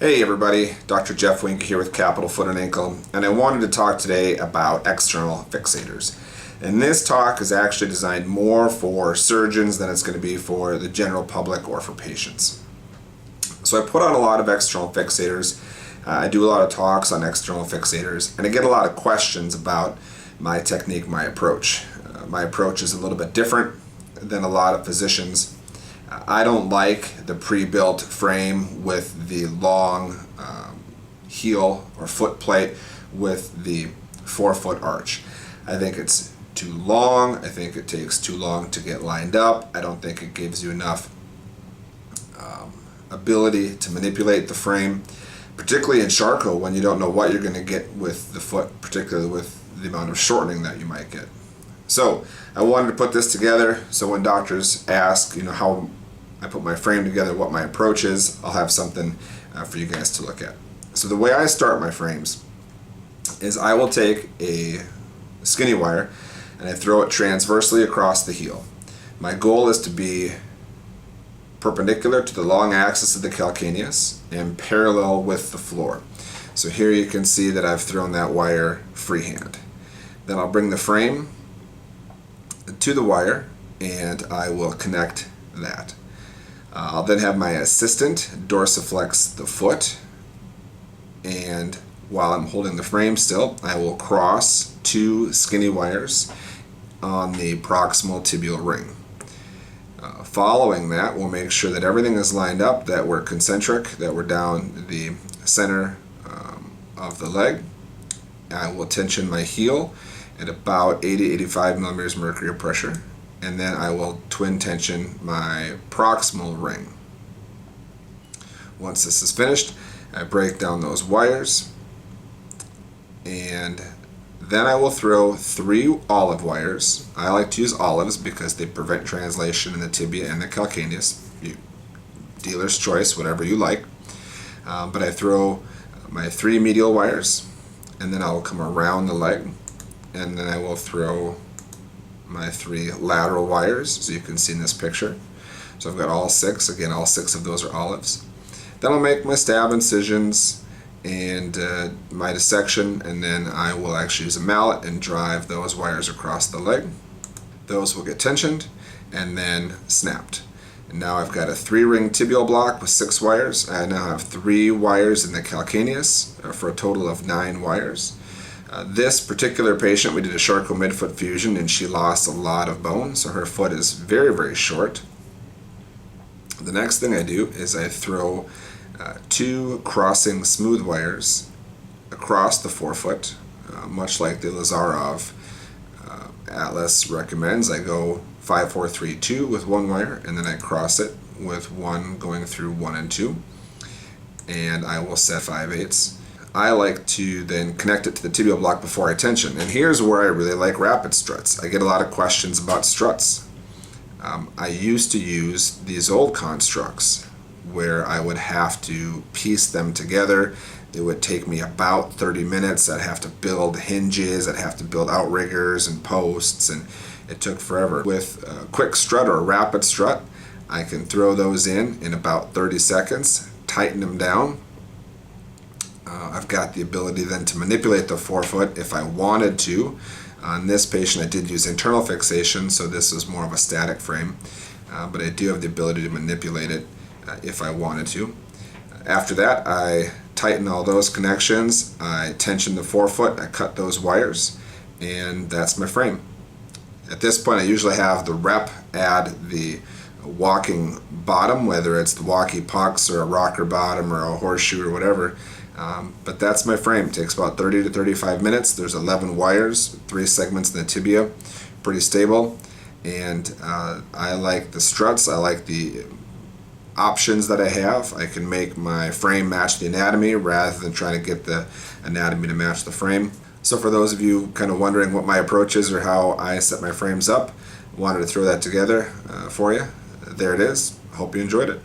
Hey everybody, Dr. Jeff Wienke here with Capital Foot and Ankle, and I wanted to talk today about external fixators. And this talk is actually designed more for surgeons than it's going to be for the general public or for patients. So I put on a lot of external fixators. I do a lot of talks on external fixators, and I get a lot of questions about my technique, my approach. My approach is a little bit different than a lot of physicians. I don't like the pre-built frame with the long heel or foot plate with the forefoot arch. I think it's too long. I think it takes too long to get lined up. I don't think it gives you enough ability to manipulate the frame, particularly in Charcot when you don't know what you're going to get with the foot, particularly with the amount of shortening that you might get. So I wanted to put this together so when doctors ask, how I put my frame together, what my approach is, I'll have something for you guys to look at. So the way I start my frames is I will take a skinny wire and I throw it transversely across the heel. My goal is to be perpendicular to the long axis of the calcaneus and parallel with the floor. So here you can see that I've thrown that wire freehand. Then I'll bring the frame to the wire and I will connect that. I'll then have my assistant dorsiflex the foot, and while I'm holding the frame still, I will cross two skinny wires on the proximal tibial ring. Following that, we'll make sure that everything is lined up, that we're concentric, that we're down the center of the leg. I will tension my heel at about 80-85 millimeters mercury of pressure, and then I will twin tension my proximal ring. Once this is finished, I break down those wires, and then I will throw 3 olive wires. I like to use olives because they prevent translation in the tibia and the calcaneus. Dealer's choice, whatever you like. But I throw my 3 medial wires, and then I will come around the leg, and then I will throw my 3 lateral wires, so you can see in this picture. So I've got all 6, again all 6 of those are olives. Then I'll make my stab incisions and my dissection, and then I will actually use a mallet and drive those wires across the leg. Those will get tensioned and then snapped. And now I've got a 3-ring tibial block with 6 wires. I now have 3 wires in the calcaneus for a total of 9 wires. This particular patient, we did a Charcot midfoot fusion and she lost a lot of bone, so her foot is very, very short. The next thing I do is I throw 2 crossing smooth wires across the forefoot, much like the Lazarov Atlas recommends. I go 5-4-3-2 with 1 wire, and then I cross it with 1 going through 1 and 2, and I will set 5/8. I like to then connect it to the tibial block before I tension. And here's where I really like rapid struts. I get a lot of questions about struts. I used to use these old constructs where I would have to piece them together. It would take me about 30 minutes. I'd have to build hinges, I'd have to build outriggers and posts, and it took forever. With a quick strut or a rapid strut, I can throw those in about 30 seconds, tighten them down. I've got the ability then to manipulate the forefoot if I wanted to. On this patient I did use internal fixation, so this is more of a static frame, but I do have the ability to manipulate it if I wanted to. After that, I tighten all those connections, I tension the forefoot, I cut those wires, and that's my frame. At this point I usually have the rep add the walking bottom, whether it's the walkie pucks or a rocker bottom or a horseshoe or whatever. But that's my frame. It takes about 30 to 35 minutes. There's 11 wires, 3 segments in the tibia, pretty stable. And I like the struts. I like the options that I have. I can make my frame match the anatomy rather than trying to get the anatomy to match the frame. So for those of you kind of wondering what my approach is or how I set my frames up, wanted to throw that together for you. There it is. Hope you enjoyed it.